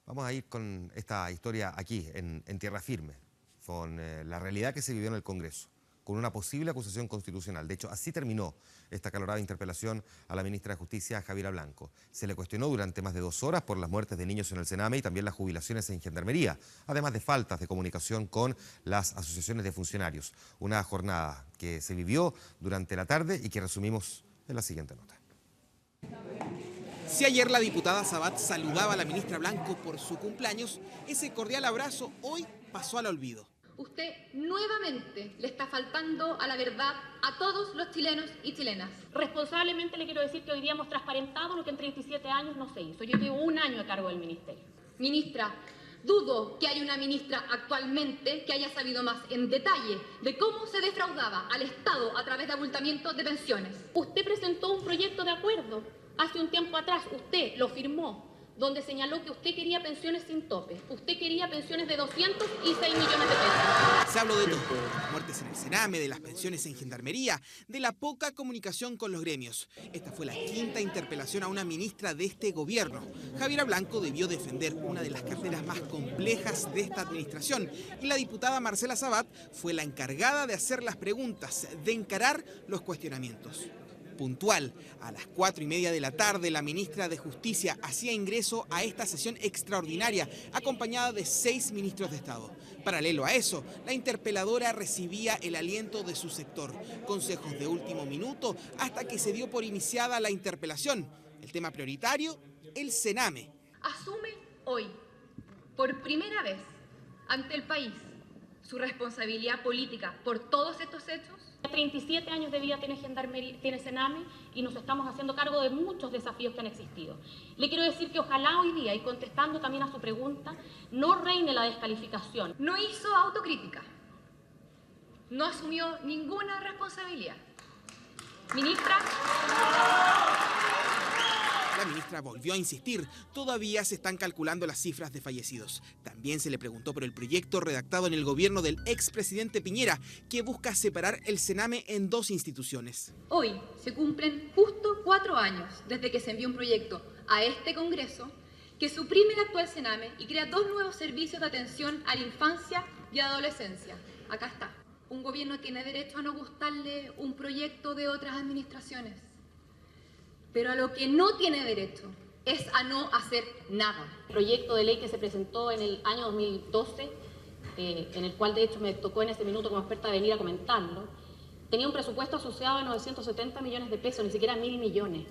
Vamos a ir con esta historia aquí, en tierra firme, con la realidad que se vivió en el Congreso, con una posible acusación constitucional. De hecho, así terminó esta acalorada interpelación a la ministra de Justicia, Javiera Blanco. Se le cuestionó durante más de 2 horas por las muertes de niños en el Sename y también las jubilaciones en Gendarmería, además de faltas de comunicación con las asociaciones de funcionarios. Una jornada que se vivió durante la tarde y que resumimos en la siguiente nota. Si ayer la diputada Sabat saludaba a la ministra Blanco por su cumpleaños, ese cordial abrazo hoy pasó al olvido. Usted nuevamente le está faltando a la verdad a todos los chilenos y chilenas. Responsablemente le quiero decir que hoy día hemos transparentado lo que en 37 años no se hizo. Yo llevo 1 año a cargo del ministerio. Ministra, dudo que haya una ministra actualmente que haya sabido más en detalle de cómo se defraudaba al Estado a través de abultamiento de pensiones. Usted presentó un proyecto de acuerdo hace un tiempo atrás, usted lo firmó, donde señaló que usted quería pensiones sin tope. Usted quería pensiones de 206 millones de pesos. Se habló de todo, de las muertes en el Sename, de las pensiones en Gendarmería, de la poca comunicación con los gremios. Esta fue la 5ª interpelación a una ministra de este gobierno. Javiera Blanco debió defender una de las carteras más complejas de esta administración y la diputada Marcela Sabat fue la encargada de hacer las preguntas, de encarar los cuestionamientos. Puntual, a las 4:30 de la tarde, la ministra de Justicia hacía ingreso a esta sesión extraordinaria, acompañada de 6 ministros de Estado. Paralelo a eso, la interpeladora recibía el aliento de su sector, consejos de último minuto, hasta que se dio por iniciada la interpelación. El tema prioritario, el Sename. Asume hoy, por primera vez, ante el país, su responsabilidad política por todos estos hechos. 37 años de vida tiene Gendarmería, tiene Sename, y nos estamos haciendo cargo de muchos desafíos que han existido. Le quiero decir que ojalá hoy día, y contestando también a su pregunta, no reine la descalificación. No hizo autocrítica. No asumió ninguna responsabilidad. Ministra. La ministra volvió a insistir, todavía se están calculando las cifras de fallecidos. También se le preguntó por el proyecto redactado en el gobierno del expresidente Piñera, que busca separar el Sename en 2 instituciones. Hoy se cumplen justo 4 años desde que se envió un proyecto a este Congreso que suprime el actual Sename y crea 2 nuevos servicios de atención a la infancia y adolescencia. Acá está. Un gobierno tiene derecho a no gustarle un proyecto de otras administraciones. Pero a lo que no tiene derecho es a no hacer nada. El proyecto de ley que se presentó en el año 2012, en el cual de hecho me tocó en ese minuto como experta venir a comentarlo, tenía un presupuesto asociado de 970 millones de pesos, ni siquiera 1.000 millones.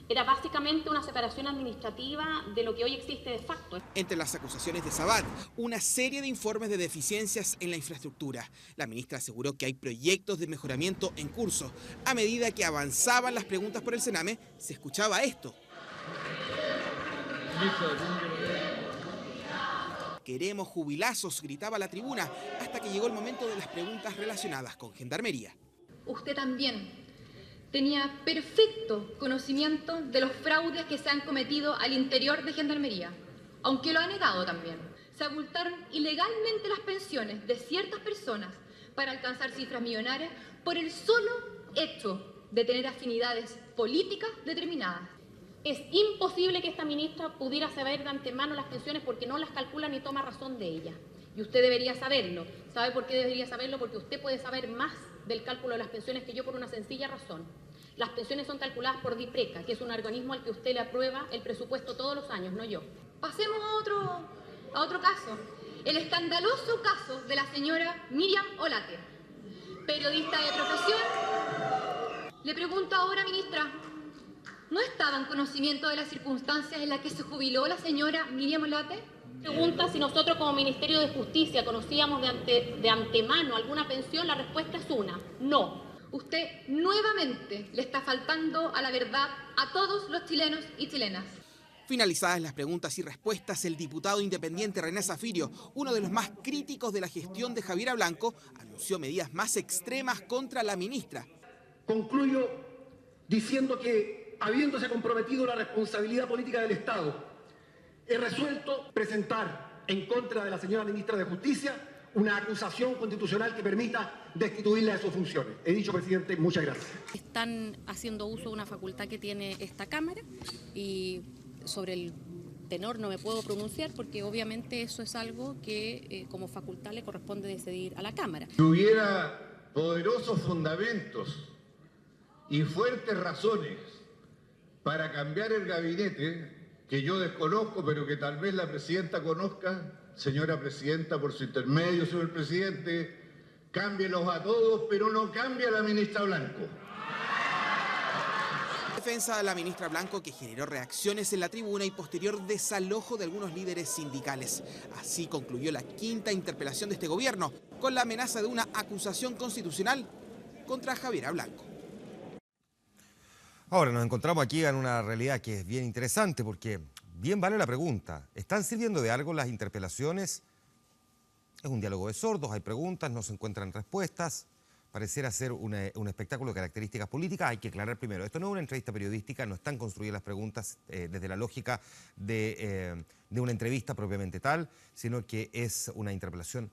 Era básicamente una separación administrativa de lo que hoy existe de facto. Entre las acusaciones de Sabat, una serie de informes de deficiencias en la infraestructura. La ministra aseguró que hay proyectos de mejoramiento en curso. A medida que avanzaban las preguntas por el Sename, se escuchaba esto. Queremos jubilazos, gritaba la tribuna, hasta que llegó el momento de las preguntas relacionadas con Gendarmería. Usted también tenía perfecto conocimiento de los fraudes que se han cometido al interior de Gendarmería, aunque lo ha negado también. Se abultaron ilegalmente las pensiones de ciertas personas para alcanzar cifras millonarias por el solo hecho de tener afinidades políticas determinadas. Es imposible que esta ministra pudiera saber de antemano las pensiones porque no las calcula ni toma razón de ellas. Y usted debería saberlo. ¿Sabe por qué debería saberlo? Porque usted puede saber más del cálculo de las pensiones que yo por una sencilla razón. Las pensiones son calculadas por DIPRECA, que es un organismo al que usted le aprueba el presupuesto todos los años, no yo. Pasemos a otro caso. El escandaloso caso de la señora Miriam Olate, periodista de profesión. Le pregunto ahora, ministra, ¿no estaba en conocimiento de las circunstancias en las que se jubiló la señora Miriam Olate? Pregunta si nosotros como Ministerio de Justicia conocíamos de antemano alguna pensión. La respuesta es una, no. Usted nuevamente le está faltando a la verdad a todos los chilenos y chilenas. Finalizadas las preguntas y respuestas, el diputado independiente René Zafirio, uno de los más críticos de la gestión de Javiera Blanco, anunció medidas más extremas contra la ministra. Concluyo diciendo que, habiéndose comprometido la responsabilidad política del Estado, he resuelto presentar en contra de la señora ministra de Justicia una acusación constitucional que permita destituirla de sus funciones. He dicho, presidente, muchas gracias. Están haciendo uso de una facultad que tiene esta Cámara y sobre el tenor no me puedo pronunciar porque obviamente eso es algo que como facultad le corresponde decidir a la Cámara. Si hubiera poderosos fundamentos y fuertes razones para cambiar el gabinete, que yo desconozco, pero que tal vez la presidenta conozca, señora presidenta, por su intermedio, señor presidente, cámbielos a todos, pero no cambie a la ministra Blanco. Defensa de la ministra Blanco, que generó reacciones en la tribuna y posterior desalojo de algunos líderes sindicales. Así concluyó la quinta interpelación de este gobierno, con la amenaza de una acusación constitucional contra Javiera Blanco. Ahora nos encontramos aquí en una realidad que es bien interesante porque bien vale la pregunta. ¿Están sirviendo de algo las interpelaciones? Es un diálogo de sordos, hay preguntas, no se encuentran respuestas. Pareciera ser un espectáculo de características políticas. Hay que aclarar primero, esto no es una entrevista periodística, no están construidas las preguntas desde la lógica de una entrevista propiamente tal, sino que es una interpelación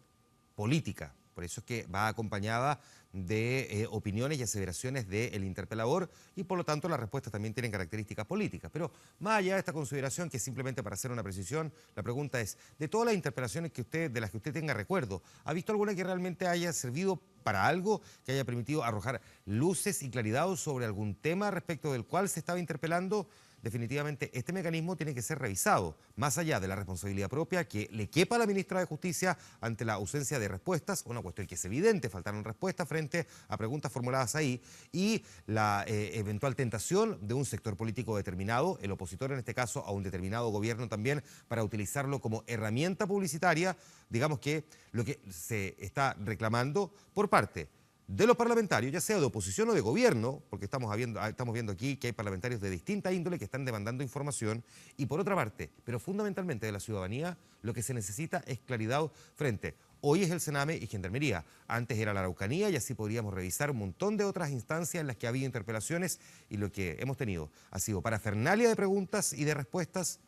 política. Por eso es que va acompañada de opiniones y aseveraciones del interpelador y por lo tanto las respuestas también tienen características políticas. Pero más allá de esta consideración, que es simplemente para hacer una precisión, la pregunta es, de todas las interpelaciones de las que usted tenga recuerdo, ¿ha visto alguna que realmente haya servido para algo, que haya permitido arrojar luces y claridad sobre algún tema respecto del cual se estaba interpelando? Definitivamente este mecanismo tiene que ser revisado, más allá de la responsabilidad propia que le quepa a la ministra de Justicia ante la ausencia de respuestas, una cuestión que es evidente, faltaron respuestas frente a preguntas formuladas ahí, y la eventual tentación de un sector político determinado, el opositor en este caso a un determinado gobierno también, para utilizarlo como herramienta publicitaria, digamos que lo que se está reclamando por parte de los parlamentarios, ya sea de oposición o de gobierno, porque estamos viendo aquí que hay parlamentarios de distinta índole que están demandando información, y por otra parte, pero fundamentalmente de la ciudadanía, lo que se necesita es claridad frente. Hoy es el Sename y Gendarmería, antes era la Araucanía, y así podríamos revisar un montón de otras instancias en las que ha habido interpelaciones, y lo que hemos tenido ha sido parafernalia de preguntas y de respuestas,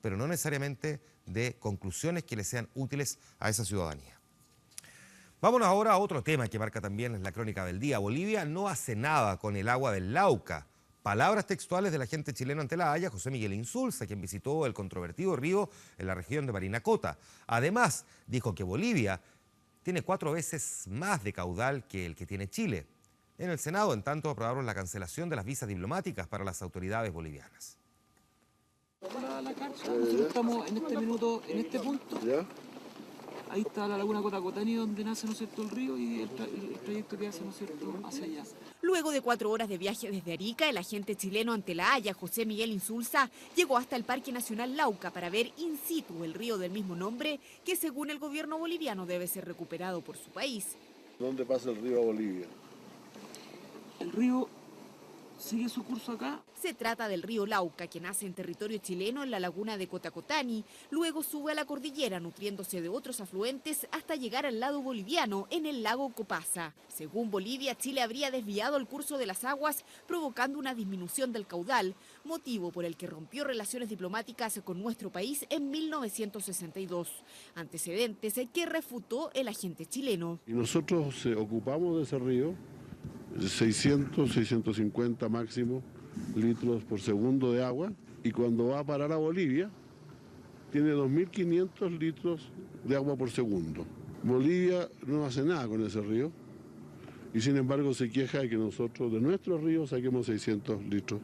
pero no necesariamente de conclusiones que le sean útiles a esa ciudadanía. Vámonos ahora a otro tema que marca también la crónica del día. Bolivia no hace nada con el agua del Lauca. Palabras textuales del agente chileno ante La Haya, José Miguel Insulza, quien visitó el controvertido río en la región de Parinacota. Además, dijo que Bolivia tiene 4 veces más de caudal que el que tiene Chile. En el Senado, en tanto, aprobaron la cancelación de las visas diplomáticas para las autoridades bolivianas. La carta, nosotros estamos en este minuto, en este punto. ¿Ya? Ahí está la laguna Cotacotani, donde nace, ¿no es cierto?, el río, y el trayecto que hace, ¿no es cierto?, hacia allá. Luego de 4 horas de viaje desde Arica, el agente chileno ante La Haya, José Miguel Insulza, llegó hasta el Parque Nacional Lauca para ver in situ el río del mismo nombre, que según el gobierno boliviano debe ser recuperado por su país. ¿Dónde pasa el río a Bolivia? El río sigue su curso acá. Se trata del río Lauca, que nace en territorio chileno en la laguna de Cotacotani, luego sube a la cordillera nutriéndose de otros afluentes hasta llegar al lado boliviano, en el lago Copasa. Según Bolivia, Chile habría desviado el curso de las aguas, provocando una disminución del caudal, motivo por el que rompió relaciones diplomáticas con nuestro país en 1962. Antecedentes que refutó el agente chileno. Y nosotros ocupamos de ese río 600, 650 máximo litros por segundo de agua, y cuando va a parar a Bolivia tiene 2.500 litros de agua por segundo. Bolivia no hace nada con ese río y sin embargo se queja de que nosotros de nuestro río saquemos 600 litros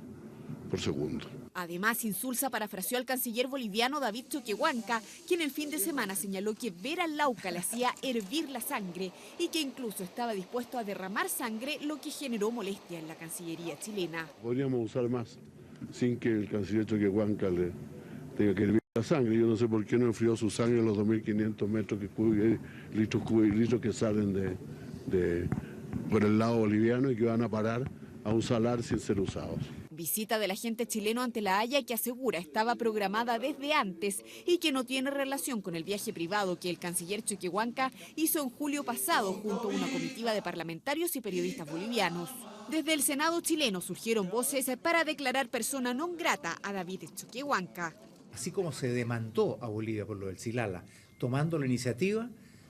por segundo. Además, Insulza parafraseó al canciller boliviano David Choquehuanca, quien el fin de semana señaló que ver al Lauca le hacía hervir la sangre y que incluso estaba dispuesto a derramar sangre, lo que generó molestia en la Cancillería chilena. Podríamos usar más sin que el canciller Choquehuanca le tenga que hervir la sangre. Yo no sé por qué no enfrió su sangre en los 2.500 litros que salen por el lado boliviano y que van a parar a un salar sin ser usados. Visita del agente chileno ante La Haya que asegura estaba programada desde antes y que no tiene relación con el viaje privado que el canciller Choquehuanca hizo en julio pasado junto a una comitiva de parlamentarios y periodistas bolivianos. Desde el Senado chileno surgieron voces para declarar persona non grata a David Choquehuanca. Así como se demandó a Bolivia por lo del Silala, tomando la iniciativa,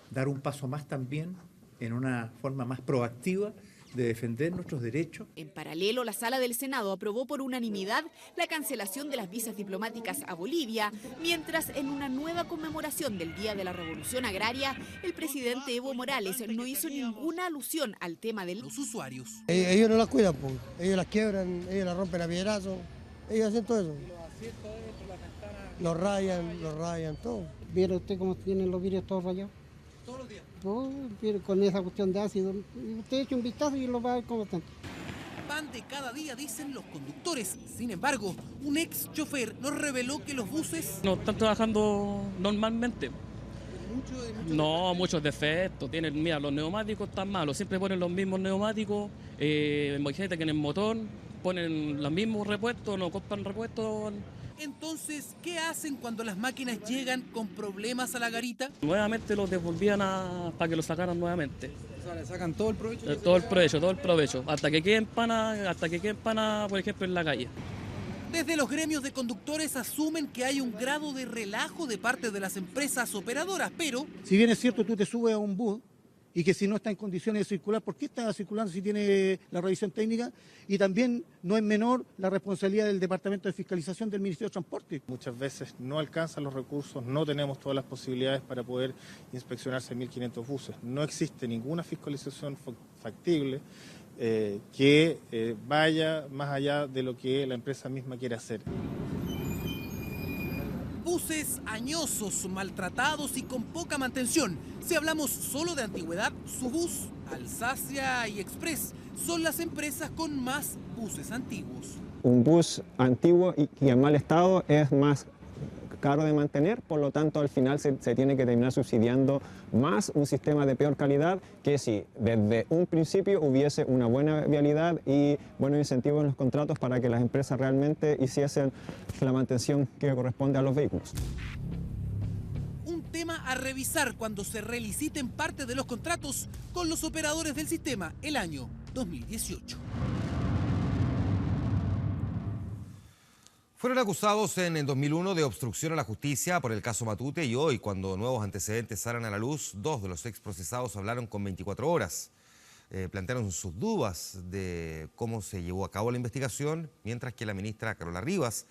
dar un paso más también en una forma más proactiva de defender nuestros derechos. En paralelo, la Sala del Senado aprobó por unanimidad la cancelación de las visas diplomáticas a Bolivia, mientras en una nueva conmemoración del Día de la Revolución Agraria, el presidente Evo Morales no hizo ninguna alusión al tema de los usuarios. Ellos no las cuidan, pues. Ellos las quiebran, ellos las rompen a piedrazos, ellos hacen todo eso. Los rayan, todo. ¿Viera usted cómo tienen los vidrios todos rayados? Todos los días. Con esa cuestión de ácido. Usted echa un vistazo y lo va a ver cómo están. Pan de cada día, dicen los conductores. Sin embargo, un ex chofer nos reveló que los buses no están trabajando normalmente. No, muchos defectos. Tienen, mira, los neumáticos están malos. Siempre ponen los mismos neumáticos. Imagínate que en el motor ponen los mismos repuestos, no compran repuestos. Entonces, ¿qué hacen cuando las máquinas llegan con problemas a la garita? Nuevamente los devolvían para que los sacaran nuevamente. O sea, le sacan todo el provecho. Todo el provecho, hasta que queden pana, por ejemplo, en la calle. Desde los gremios de conductores asumen que hay un grado de relajo de parte de las empresas operadoras, pero... Si bien es cierto, tú te subes a un bus y que si no está en condiciones de circular, ¿por qué está circulando si tiene la revisión técnica? Y también no es menor la responsabilidad del Departamento de Fiscalización del Ministerio de Transporte. Muchas veces no alcanzan los recursos, no tenemos todas las posibilidades para poder inspeccionar 6.500 buses. No existe ninguna fiscalización factible que vaya más allá de lo que la empresa misma quiere hacer. Buses añosos, maltratados y con poca mantención. Si hablamos solo de antigüedad, Subus, Alsacia y Express son las empresas con más buses antiguos. Un bus antiguo y en mal estado es más caro de mantener, por lo tanto al final se tiene que terminar subsidiando más un sistema de peor calidad que si desde un principio hubiese una buena vialidad y buenos incentivos en los contratos para que las empresas realmente hiciesen la mantención que corresponde a los vehículos. Un tema a revisar cuando se reliciten parte de los contratos con los operadores del sistema el año 2018. Fueron acusados en 2001 de obstrucción a la justicia por el caso Matute y hoy, cuando nuevos antecedentes salen a la luz, dos de los exprocesados hablaron con 24 horas. Plantearon sus dudas de cómo se llevó a cabo la investigación, mientras que la ministra Carola Rivas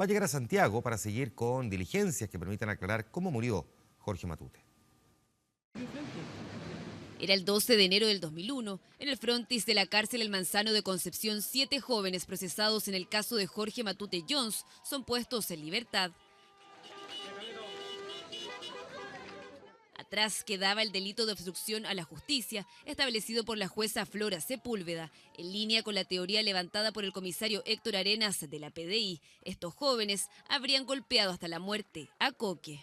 va a llegar a Santiago para seguir con diligencias que permitan aclarar cómo murió Jorge Matute. Era el 12 de enero del 2001. En el frontis de la cárcel El Manzano de Concepción, 7 jóvenes procesados en el caso de Jorge Matute Jones son puestos en libertad. Atrás quedaba el delito de obstrucción a la justicia, establecido por la jueza Flora Sepúlveda, en línea con la teoría levantada por el comisario Héctor Arenas de la PDI. Estos jóvenes habrían golpeado hasta la muerte a Coque.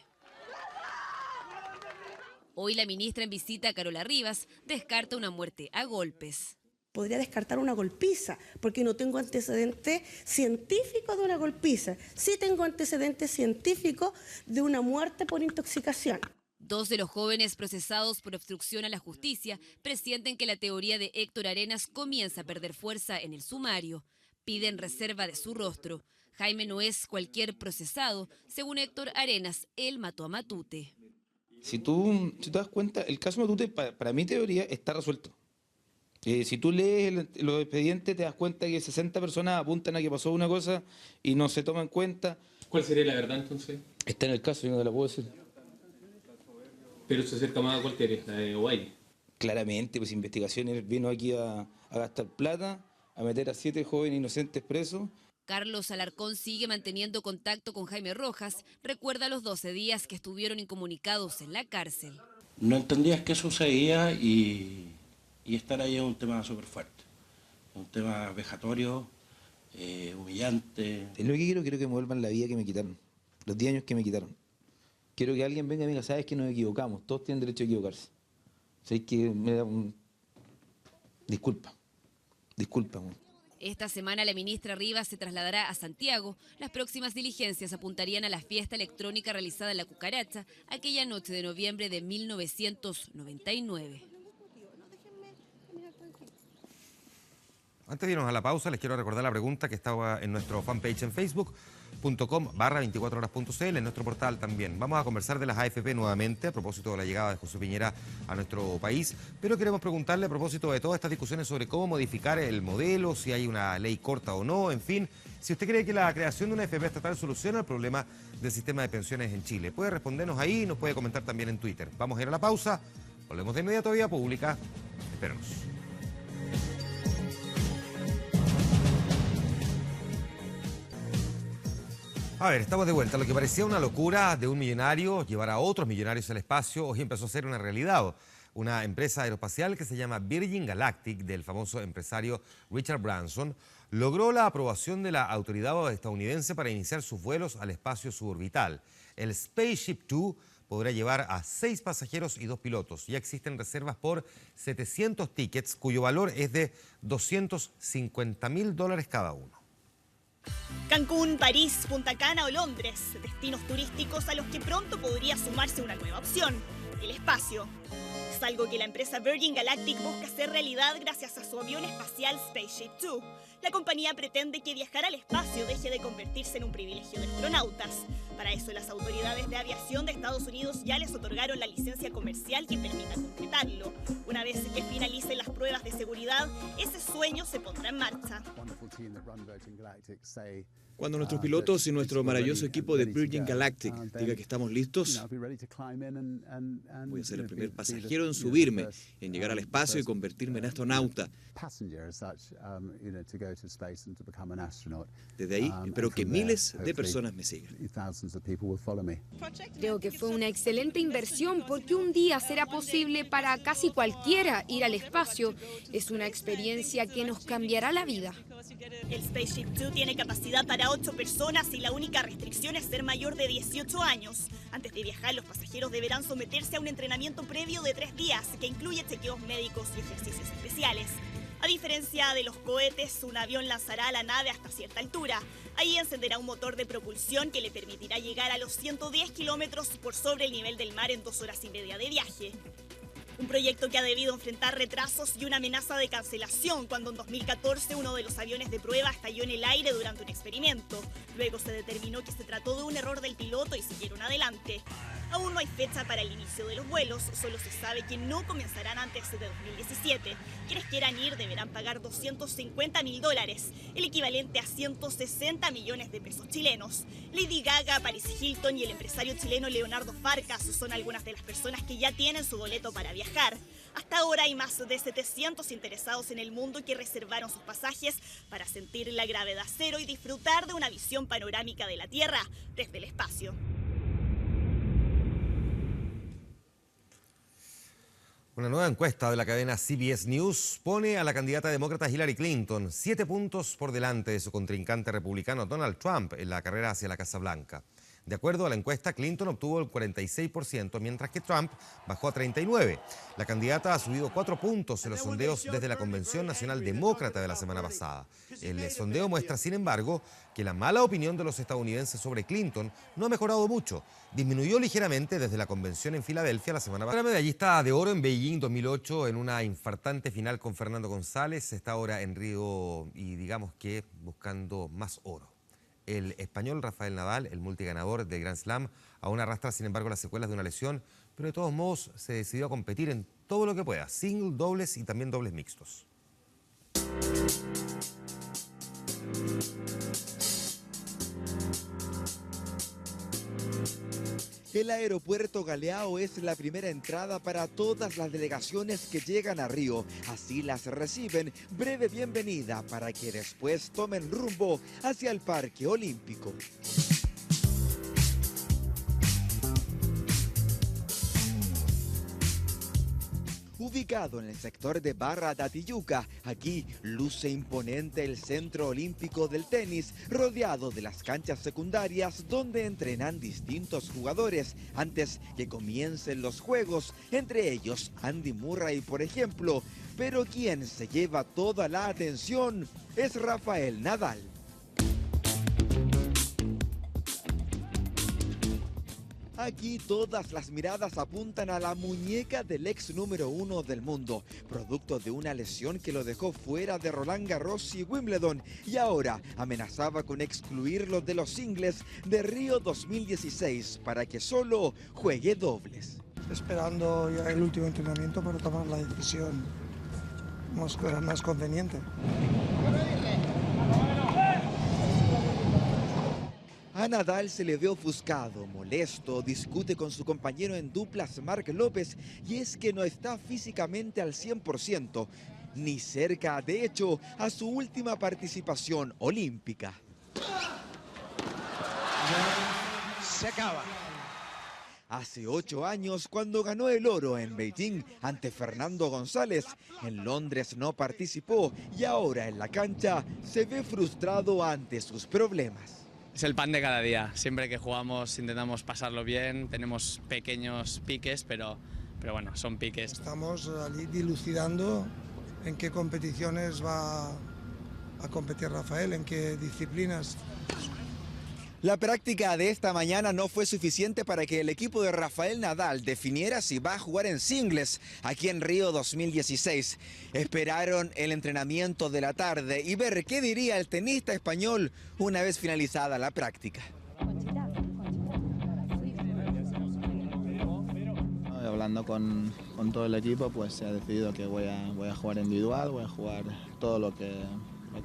Hoy la ministra en visita, Carola Rivas, descarta una muerte a golpes. Podría descartar una golpiza, porque no tengo antecedentes científicos de una golpiza. Sí tengo antecedentes científicos de una muerte por intoxicación. 2 de los jóvenes procesados por obstrucción a la justicia presienten que la teoría de Héctor Arenas comienza a perder fuerza en el sumario. Piden reserva de su rostro. Jaime no es cualquier procesado. Según Héctor Arenas, él mató a Matute. Si tú te das cuenta, el caso Matute, para mi teoría, está resuelto. Si tú lees los expedientes, te das cuenta que 60 personas apuntan a que pasó una cosa y no se toma en cuenta. ¿Cuál sería la verdad entonces? Está en el caso, yo no te la puedo decir. Pero se acerca más a cuál teoría, la de Ovalle. Claramente, pues investigaciones vino aquí a gastar plata, a meter a 7 jóvenes inocentes presos. Carlos Alarcón sigue manteniendo contacto con Jaime Rojas. Recuerda los 12 días que estuvieron incomunicados en la cárcel. No entendías qué sucedía y estar ahí es un tema súper fuerte. Un tema vejatorio, humillante. Es lo que quiero que me vuelvan la vida que me quitaron. Los 10 años que me quitaron. Quiero que alguien venga y me diga, sabes que nos equivocamos, todos tienen derecho a equivocarse. Sabes que me da un... Disculpa. Esta semana la ministra Rivas se trasladará a Santiago. Las próximas diligencias apuntarían a la fiesta electrónica realizada en La Cucaracha aquella noche de noviembre de 1999. Antes de irnos a la pausa, les quiero recordar la pregunta que estaba en nuestro fanpage en Facebook. chile.com/24horas.cl, en nuestro portal también. Vamos a conversar de las AFP nuevamente a propósito de la llegada de José Piñera a nuestro país, pero queremos preguntarle a propósito de todas estas discusiones sobre cómo modificar el modelo, si hay una ley corta o no, en fin, si usted cree que la creación de una AFP estatal soluciona el problema del sistema de pensiones en Chile. Puede respondernos ahí, nos puede comentar también en Twitter. Vamos a ir a la pausa, volvemos de inmediato a Vía Pública, espérenos. A ver, estamos de vuelta. Lo que parecía una locura de un millonario llevar a otros millonarios al espacio hoy empezó a ser una realidad. Una empresa aeroespacial que se llama Virgin Galactic, del famoso empresario Richard Branson, logró la aprobación de la autoridad estadounidense para iniciar sus vuelos al espacio suborbital. El Spaceship Two podrá llevar a 6 pasajeros y 2 pilotos. Ya existen reservas por 700 tickets, cuyo valor es de $250.000 cada uno. Cancún, París, Punta Cana o Londres, destinos turísticos a los que pronto podría sumarse una nueva opción, el espacio. Es algo que la empresa Virgin Galactic busca hacer realidad gracias a su avión espacial Spaceship Two. La compañía pretende que viajar al espacio deje de convertirse en un privilegio de astronautas. Para eso, las autoridades de aviación de Estados Unidos ya les otorgaron la licencia comercial que permita concretarlo. Una vez que finalicen las pruebas de seguridad, ese sueño se pondrá en marcha. Cuando nuestros pilotos y nuestro maravilloso equipo de Virgin Galactic diga que estamos listos, voy a ser el primer pasajero en subirme, en llegar al espacio y convertirme en astronauta. Desde ahí, espero que miles de personas me sigan. Creo que fue una excelente inversión porque un día será posible para casi cualquiera ir al espacio. Es una experiencia que nos cambiará la vida. El Spaceship Two tiene capacidad para 8 personas y la única restricción es ser mayor de 18 años. Antes de viajar, los pasajeros deberán someterse a un entrenamiento previo de 3 días que incluye chequeos médicos y ejercicios especiales. A diferencia de los cohetes, un avión lanzará a la nave hasta cierta altura. Ahí encenderá un motor de propulsión que le permitirá llegar a los 110 kilómetros por sobre el nivel del mar en 2 horas y media de viaje. Un proyecto que ha debido enfrentar retrasos y una amenaza de cancelación cuando en 2014 uno de los aviones de prueba estalló en el aire durante un experimento. Luego se determinó que se trató de un error del piloto y siguieron adelante. Aún no hay fecha para el inicio de los vuelos, solo se sabe que no comenzarán antes de 2017. Quienes quieran ir deberán pagar $250.000, el equivalente a 160 millones de pesos chilenos. Lady Gaga, Paris Hilton y el empresario chileno Leonardo Farcas son algunas de las personas que ya tienen su boleto para viajar. Hasta ahora hay más de 700 interesados en el mundo que reservaron sus pasajes para sentir la gravedad cero y disfrutar de una visión panorámica de la Tierra desde el espacio. Una nueva encuesta de la cadena CBS News pone a la candidata demócrata Hillary Clinton 7 puntos por delante de su contrincante republicano Donald Trump en la carrera hacia la Casa Blanca. De acuerdo a la encuesta, Clinton obtuvo el 46%, mientras que Trump bajó a 39%. La candidata ha subido 4 puntos en los sondeos desde la Convención Nacional Demócrata de la semana pasada. El sondeo muestra, sin embargo, que la mala opinión de los estadounidenses sobre Clinton no ha mejorado mucho. Disminuyó ligeramente desde la convención en Filadelfia la semana pasada. La medallista de oro en Beijing 2008 en una infartante final con Fernando González está ahora en Río y digamos que buscando más oro. El español Rafael Nadal, el multiganador de Grand Slam, aún arrastra sin embargo las secuelas de una lesión, pero de todos modos se decidió a competir en todo lo que pueda, single, dobles y también dobles mixtos. El aeropuerto Galeao es la primera entrada para todas las delegaciones que llegan a Río. Así las reciben breve bienvenida para que después tomen rumbo hacia el Parque Olímpico. Ubicado en el sector de Barra da Tijuca, aquí luce imponente el Centro Olímpico del Tenis, rodeado de las canchas secundarias donde entrenan distintos jugadores antes que comiencen los juegos, entre ellos Andy Murray, por ejemplo. Pero quien se lleva toda la atención es Rafael Nadal. Aquí todas las miradas apuntan a la muñeca del ex número 1 del mundo, producto de una lesión que lo dejó fuera de Roland Garros y Wimbledon, y ahora amenazaba con excluirlo de los singles de Río 2016 para que solo juegue dobles. Esperando ya el último entrenamiento para tomar la decisión más conveniente. A Nadal se le ve ofuscado, molesto, discute con su compañero en duplas Marc López, y es que no está físicamente al 100%, ni cerca, de hecho, a su última participación olímpica. Se acaba. Hace 8 años, cuando ganó el oro en Beijing ante Fernando González, en Londres no participó y ahora en la cancha se ve frustrado ante sus problemas. Es el pan de cada día. Siempre que jugamos intentamos pasarlo bien, tenemos pequeños piques, pero bueno, son piques. Estamos dilucidando en qué competiciones va a competir Rafael, en qué disciplinas. La práctica de esta mañana no fue suficiente para que el equipo de Rafael Nadal definiera si va a jugar en singles aquí en Río 2016. Esperaron el entrenamiento de la tarde y ver qué diría el tenista español una vez finalizada la práctica. Hablando con todo el equipo, pues se ha decidido que voy a jugar individual, voy a jugar todo lo que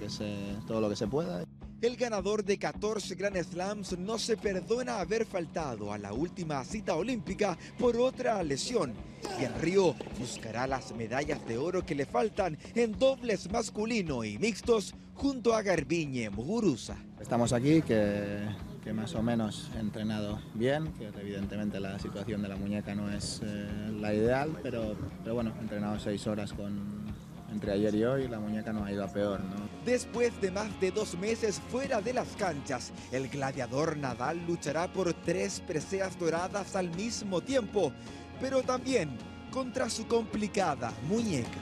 se pueda. El ganador de 14 Grand Slams no se perdona haber faltado a la última cita olímpica por otra lesión. Y en Río buscará las medallas de oro que le faltan en dobles masculino y mixtos junto a Garbiñe Muguruza. Estamos aquí, que más o menos he entrenado bien, que evidentemente la situación de la muñeca no es la ideal, pero bueno, he entrenado 6 horas entre ayer y hoy, la muñeca no ha ido a peor, ¿no? Después de más de 2 meses fuera de las canchas, el gladiador Nadal luchará por 3 preseas doradas al mismo tiempo, pero también contra su complicada muñeca.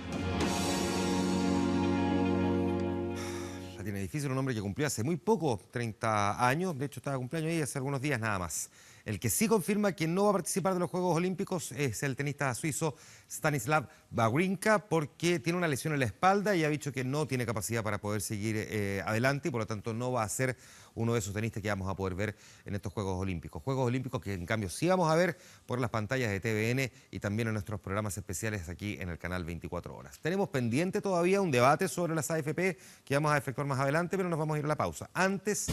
La tiene difícil, un hombre que cumplió hace muy poco, 30 años, de hecho estaba de cumpleaños ahí hace algunos días nada más. El que sí confirma que no va a participar de los Juegos Olímpicos es el tenista suizo Stanislav Wawrinka, porque tiene una lesión en la espalda y ha dicho que no tiene capacidad para poder seguir adelante y por lo tanto no va a ser uno de esos tenistas que vamos a poder ver en estos Juegos Olímpicos. Juegos Olímpicos que en cambio sí vamos a ver por las pantallas de TVN y también en nuestros programas especiales aquí en el canal 24 horas. Tenemos pendiente todavía un debate sobre las AFP que vamos a efectuar más adelante, pero nos vamos a ir a la pausa. Antes...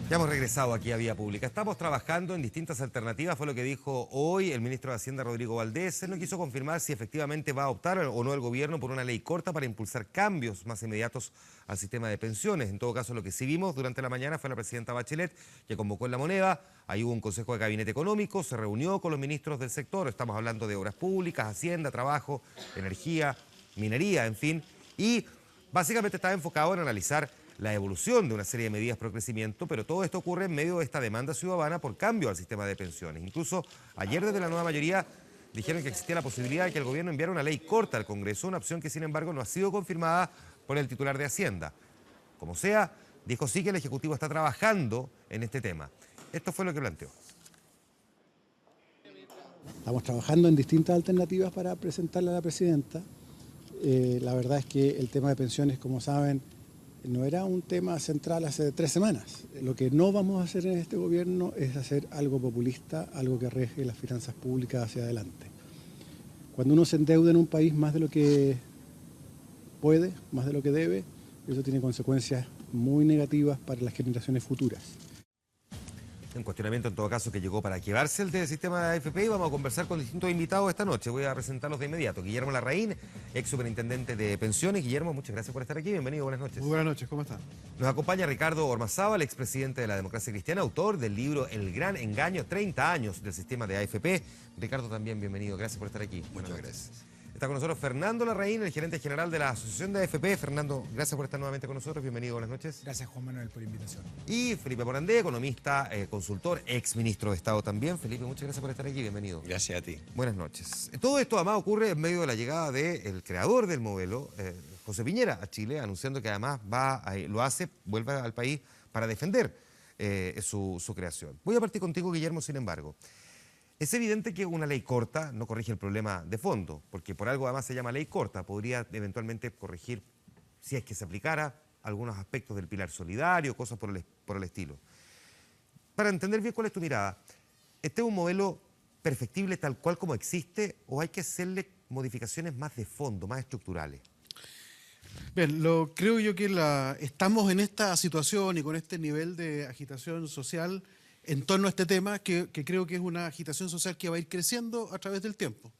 Ya hemos regresado aquí a Vía Pública. Estamos trabajando en distintas alternativas, fue lo que dijo hoy el ministro de Hacienda, Rodrigo Valdés. Él no quiso confirmar si efectivamente va a optar o no el gobierno por una ley corta para impulsar cambios más inmediatos al sistema de pensiones. En todo caso, lo que sí vimos durante la mañana fue la presidenta Bachelet, que convocó en La Moneda. Ahí hubo un consejo de gabinete económico, se reunió con los ministros del sector. Estamos hablando de obras públicas, Hacienda, trabajo, energía, minería, en fin. Y básicamente estaba enfocado en analizar la evolución de una serie de medidas pro crecimiento, pero todo esto ocurre en medio de esta demanda ciudadana por cambio al sistema de pensiones. Incluso ayer desde la nueva mayoría dijeron que existía la posibilidad de que el gobierno enviara una ley corta al Congreso, una opción que sin embargo no ha sido confirmada por el titular de Hacienda. Como sea, dijo sí que el Ejecutivo está trabajando en este tema. Esto fue lo que planteó. Estamos trabajando en distintas alternativas para presentarle a la presidenta. La verdad es que el tema de pensiones, como saben, no era un tema central hace 3 semanas. Lo que no vamos a hacer en este gobierno es hacer algo populista, algo que arriesgue las finanzas públicas hacia adelante. Cuando uno se endeuda en un país más de lo que puede, más de lo que debe, eso tiene consecuencias muy negativas para las generaciones futuras. Un cuestionamiento en todo caso que llegó para quedarse el del sistema de AFP y vamos a conversar con distintos invitados esta noche. Voy a presentarlos de inmediato. Guillermo Larraín, ex superintendente de pensiones. Guillermo, muchas gracias por estar aquí. Bienvenido, buenas noches. Muy buenas noches, ¿cómo están? Nos acompaña Ricardo Ormazábal, expresidente de la Democracia Cristiana, autor del libro El Gran Engaño, 30 años del sistema de AFP. Ricardo, también bienvenido. Gracias por estar aquí. Muchas gracias. Está con nosotros Fernando Larraín, el gerente general de la Asociación de AFP. Fernando, gracias por estar nuevamente con nosotros. Bienvenido, buenas noches. Gracias, Juan Manuel, por la invitación. Y Felipe Morandé, economista, consultor, ex ministro de Estado también. Felipe, muchas gracias por estar aquí. Bienvenido. Gracias a ti. Buenas noches. Todo esto, además, ocurre en medio de la llegada del creador del modelo, José Piñera, a Chile, anunciando que además vuelve al país para defender su creación. Voy a partir contigo, Guillermo, sin embargo. Es evidente que una ley corta no corrige el problema de fondo, porque por algo además se llama ley corta, podría eventualmente corregir, si es que se aplicara, algunos aspectos del pilar solidario, cosas por el estilo. Para entender bien cuál es tu mirada, ¿este es un modelo perfectible tal cual como existe o hay que hacerle modificaciones más de fondo, más estructurales? Bien, creo yo que estamos en esta situación y con este nivel de agitación social en torno a este tema, que creo que es una agitación social que va a ir creciendo a través del tiempo.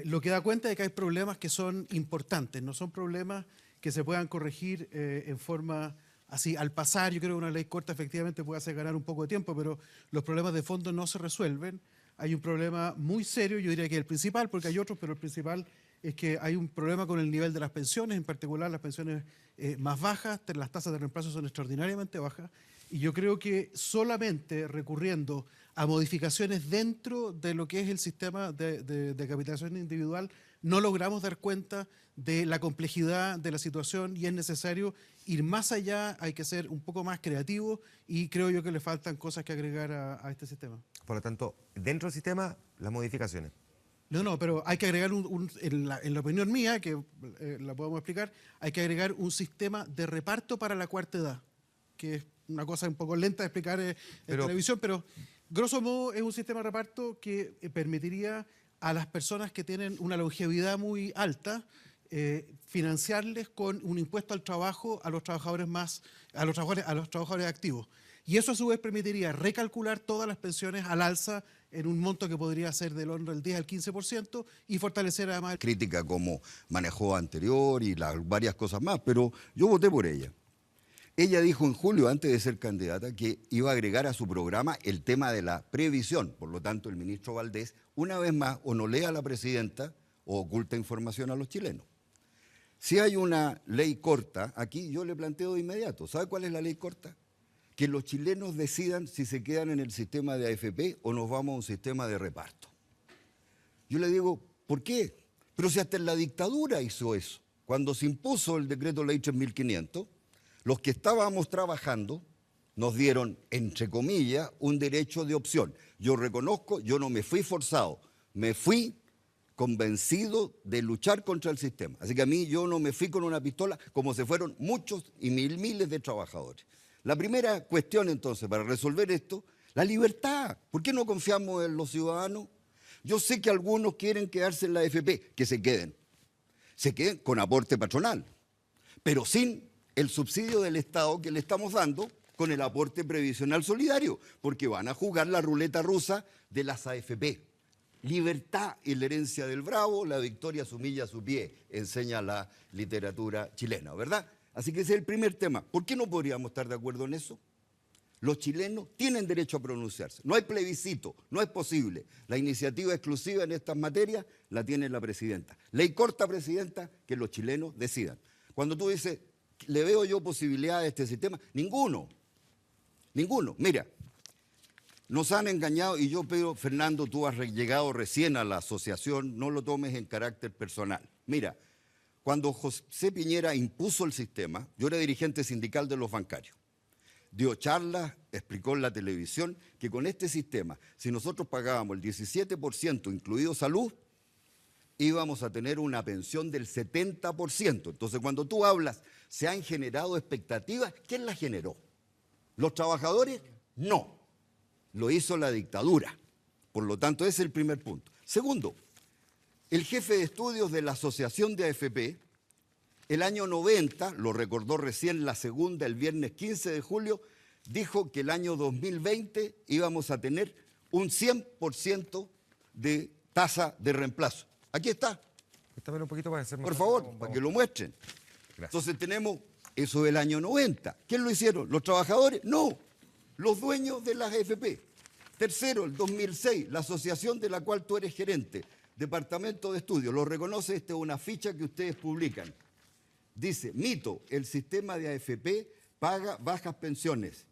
Lo que da cuenta de que hay problemas que son importantes, no son problemas que se puedan corregir en forma así al pasar. Yo creo que una ley corta efectivamente puede hacer ganar un poco de tiempo, pero los problemas de fondo no se resuelven. Hay un problema muy serio, yo diría que el principal, porque hay otros, pero el principal es que hay un problema con el nivel de las pensiones, en particular las pensiones más bajas, las tasas de reemplazo son extraordinariamente bajas, y yo creo que solamente recurriendo a modificaciones dentro de lo que es el sistema de capitalización individual no logramos dar cuenta de la complejidad de la situación y es necesario ir más allá, hay que ser un poco más creativo y creo yo que le faltan cosas que agregar a este sistema. Por lo tanto, dentro del sistema, las modificaciones. No, pero hay que agregar, en la opinión mía, que la podemos explicar, hay que agregar un sistema de reparto para la cuarta edad, que es una cosa un poco lenta de explicar en televisión, pero grosso modo es un sistema de reparto que permitiría a las personas que tienen una longevidad muy alta financiarles con un impuesto al trabajo a los trabajadores activos. Y eso a su vez permitiría recalcular todas las pensiones al alza en un monto que podría ser del orden del 10 al 15% y fortalecer además... Crítica como manejó anterior y varias cosas más, pero yo voté por ella. Ella dijo en julio, antes de ser candidata, que iba a agregar a su programa el tema de la previsión. Por lo tanto, el ministro Valdés, una vez más, o no lee a la presidenta o oculta información a los chilenos. Si hay una ley corta, aquí yo le planteo de inmediato. ¿Sabe cuál es la ley corta? Que los chilenos decidan si se quedan en el sistema de AFP o nos vamos a un sistema de reparto. Yo le digo, ¿por qué? Pero si hasta en la dictadura hizo eso. Cuando se impuso el decreto ley 3500, los que estábamos trabajando nos dieron, entre comillas, un derecho de opción. Yo reconozco, yo no me fui forzado, me fui convencido de luchar contra el sistema. Así que a mí yo no me fui con una pistola como se fueron muchos y miles de trabajadores. La primera cuestión entonces para resolver esto, la libertad. ¿Por qué no confiamos en los ciudadanos? Yo sé que algunos quieren quedarse en la AFP, que se queden con aporte patronal, pero sin el subsidio del Estado que le estamos dando con el aporte previsional solidario, porque van a jugar la ruleta rusa de las AFP. Libertad y la herencia del bravo, la victoria se humilla a su pie, enseña la literatura chilena, ¿verdad? Así que ese es el primer tema. ¿Por qué no podríamos estar de acuerdo en eso? Los chilenos tienen derecho a pronunciarse. No hay plebiscito, no es posible. La iniciativa exclusiva en estas materias la tiene la presidenta. Ley corta, presidenta, que los chilenos decidan. Cuando tú dices, ¿le veo yo posibilidad a este sistema? Ninguno. Mira, nos han engañado y yo pido, Fernando, tú has llegado recién a la asociación, no lo tomes en carácter personal. Mira, cuando José Piñera impuso el sistema, yo era dirigente sindical de los bancarios. Dio charlas, explicó en la televisión que con este sistema, si nosotros pagábamos el 17%, incluido salud, íbamos a tener una pensión del 70%. Entonces, cuando tú hablas, se han generado expectativas, ¿quién las generó? ¿Los trabajadores? No. Lo hizo la dictadura. Por lo tanto, ese es el primer punto. Segundo, el jefe de estudios de la Asociación de AFP, el año 90, lo recordó recién la segunda, el viernes 15 de julio, dijo que el año 2020 íbamos a tener un 100% de tasa de reemplazo. Aquí está. Un poquito para hacer más. Por favor, para que lo muestren. Gracias. Entonces tenemos eso del año 90. ¿Quién lo hicieron? ¿Los trabajadores? No, los dueños de las AFP. Tercero, el 2006, la asociación de la cual tú eres gerente, Departamento de Estudios, lo reconoce, esta es una ficha que ustedes publican. Dice, mito, el sistema de AFP paga bajas pensiones.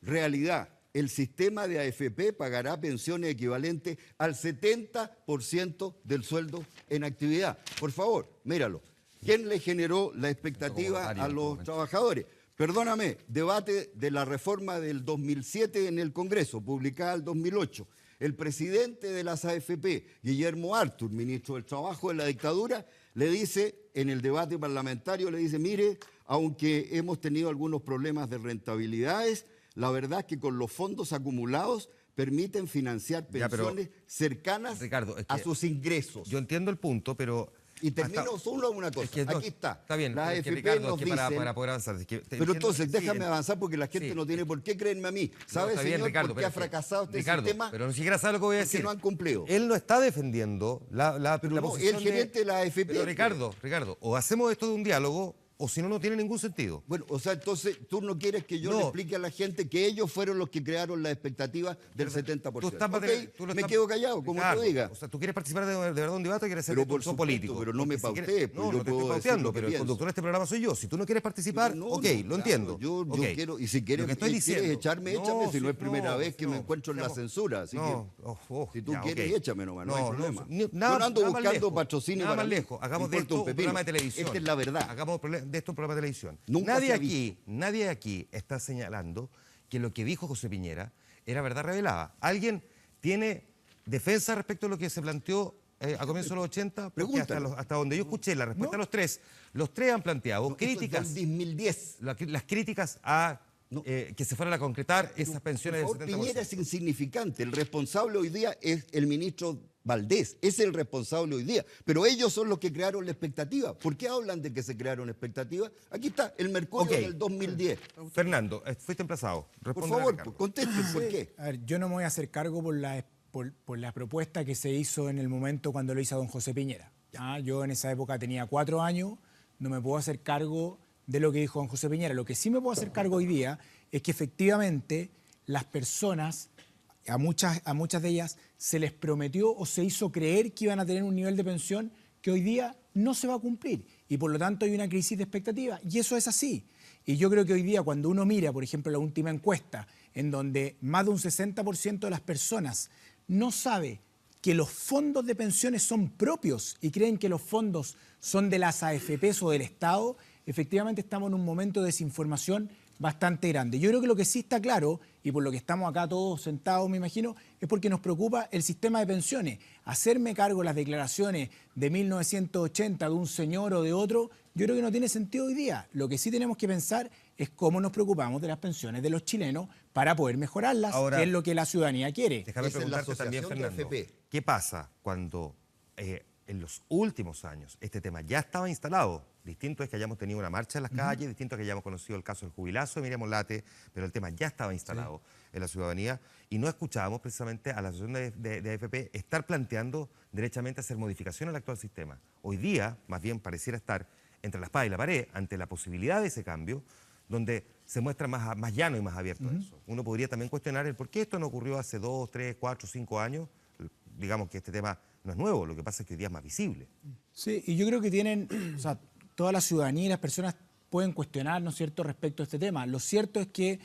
Realidad, el sistema de AFP pagará pensiones equivalentes al 70% del sueldo en actividad. Por favor, míralo. ¿Quién le generó la expectativa a los trabajadores? Perdóname, debate de la reforma del 2007 en el Congreso, publicada el 2008. El presidente de las AFP, Guillermo Artur, ministro del Trabajo de la dictadura, le dice en el debate parlamentario, le dice, mire, aunque hemos tenido algunos problemas de rentabilidades, la verdad es que con los fondos acumulados permiten financiar pensiones cercanas, Ricardo, a sus ingresos. Yo entiendo el punto, pero... Y termino solo una cosa. Aquí está. Está bien, la AFP Ricardo, nos dicen, para poder avanzar. Pero entonces, déjame avanzar porque la gente no tiene por qué creerme a mí. ¿Sabe, señor, Ricardo, por qué ha fracasado este sistema? Pero ni siquiera sabe lo que voy a decir. Porque no han cumplido. Él no está defendiendo la posición el gerente de la AFP. Pero Ricardo, o hacemos esto de un diálogo, o si no, no tiene ningún sentido. Bueno, o sea, entonces tú no quieres que yo le explique a la gente que ellos fueron los que crearon las expectativas del 70%. Me quedo callado, como tú digas. O sea, ¿tú quieres participar de verdad en un debate o quieres ser conductor político? Pero no me pauté. No te estoy pauteando, pero el conductor de este programa soy yo. Si tú no quieres participar, lo entiendo. Yo quiero, y si quieres echarme, échame, si no es primera vez que me encuentro en la censura. Así que, si tú quieres, échame nomás, no hay problema. Yo no ando buscando patrocinio para nada más lejos. Hagamos de esto un programa de televisión. Esta es la verdad. Hagamos de esto un programa de televisión. Nadie aquí está señalando que lo que dijo José Piñera era verdad revelada. ¿Alguien tiene defensa respecto a lo que se planteó a comienzos de los 80? Porque hasta donde yo escuché la respuesta de los tres han planteado críticas. 2010. Las críticas a que se fueran a concretar esas pensiones del 70%. Piñera es insignificante. El responsable hoy día es el ministro Valdés, es el responsable hoy día. Pero ellos son los que crearon la expectativa. ¿Por qué hablan de que se crearon expectativas? Aquí está, el Mercurio del 2010. Fernando, fuiste emplazado. Por favor, contesten, ¿por qué? A ver, yo no me voy a hacer cargo por la propuesta que se hizo en el momento cuando lo hizo don José Piñera. Yo en esa época tenía 4 años, no me puedo hacer cargo de lo que dijo don José Piñera. Lo que sí me puedo hacer cargo hoy día es que efectivamente las personas, a muchas de ellas, se les prometió o se hizo creer que iban a tener un nivel de pensión que hoy día no se va a cumplir. Y por lo tanto hay una crisis de expectativa. Y eso es así. Y yo creo que hoy día cuando uno mira, por ejemplo, la última encuesta, en donde más de un 60% de las personas no sabe que los fondos de pensiones son propios y creen que los fondos son de las AFPs o del Estado, efectivamente estamos en un momento de desinformación bastante grande. Yo creo que lo que sí está claro, y por lo que estamos acá todos sentados, me imagino, es porque nos preocupa el sistema de pensiones. Hacerme cargo de las declaraciones de 1980 de un señor o de otro, yo creo que no tiene sentido hoy día. Lo que sí tenemos que pensar es cómo nos preocupamos de las pensiones de los chilenos para poder mejorarlas, que es lo que la ciudadanía quiere. Déjame preguntarte también, Fernando, ¿qué pasa cuando en los últimos años este tema ya estaba instalado? Distinto es que hayamos tenido una marcha en las calles, distinto es que hayamos conocido el caso del jubilazo de Miriam Olate, pero el tema ya estaba instalado en la ciudadanía y no escuchábamos precisamente a la asociación de AFP estar planteando derechamente hacer modificaciones al actual sistema. Hoy día, más bien, pareciera estar entre la espada y la pared ante la posibilidad de ese cambio, donde se muestra más llano y más abierto a eso. Uno podría también cuestionar el por qué esto no ocurrió hace 2, 3, 4, 5 años. Digamos que este tema no es nuevo, lo que pasa es que hoy día es más visible. Sí, y yo creo que tienen, o sea, toda la ciudadanía y las personas pueden cuestionar, ¿no es cierto?, respecto a este tema. Lo cierto es que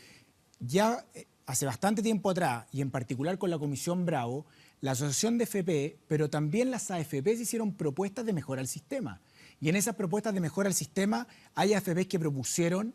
ya hace bastante tiempo atrás, y en particular con la Comisión Bravo, la Asociación de FP, pero también las AFPs hicieron propuestas de mejora al sistema. Y en esas propuestas de mejora al sistema hay AFPs que propusieron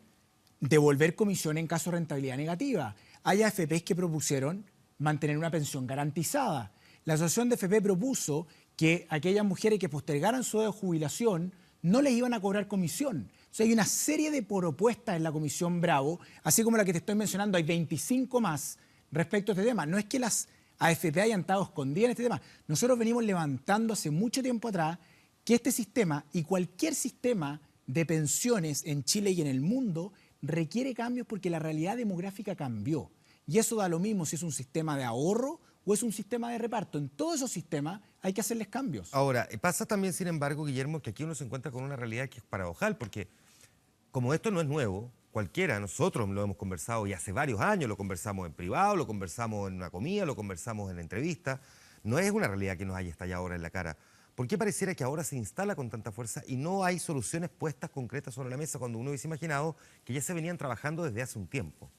devolver comisión en caso de rentabilidad negativa. Hay AFPs que propusieron mantener una pensión garantizada. La Asociación de FP propuso que aquellas mujeres que postergaran su edad de jubilación no les iban a cobrar comisión. O sea, hay una serie de propuestas en la Comisión Bravo, así como la que te estoy mencionando, hay 25 más respecto a este tema. No es que las AFP hayan estado escondidas en este tema. Nosotros venimos levantando hace mucho tiempo atrás que este sistema y cualquier sistema de pensiones en Chile y en el mundo requiere cambios porque la realidad demográfica cambió. Y eso da lo mismo si es un sistema de ahorro o es un sistema de reparto. En todos esos sistemas hay que hacerles cambios. Ahora, pasa también, sin embargo, Guillermo, que aquí uno se encuentra con una realidad que es paradojal, porque como esto no es nuevo, cualquiera, nosotros lo hemos conversado y hace varios años, lo conversamos en privado, lo conversamos en una comida, lo conversamos en la entrevista, no es una realidad que nos haya estallado ahora en la cara. ¿Por qué pareciera que ahora se instala con tanta fuerza y no hay soluciones puestas concretas sobre la mesa cuando uno hubiese imaginado que ya se venían trabajando desde hace un tiempo?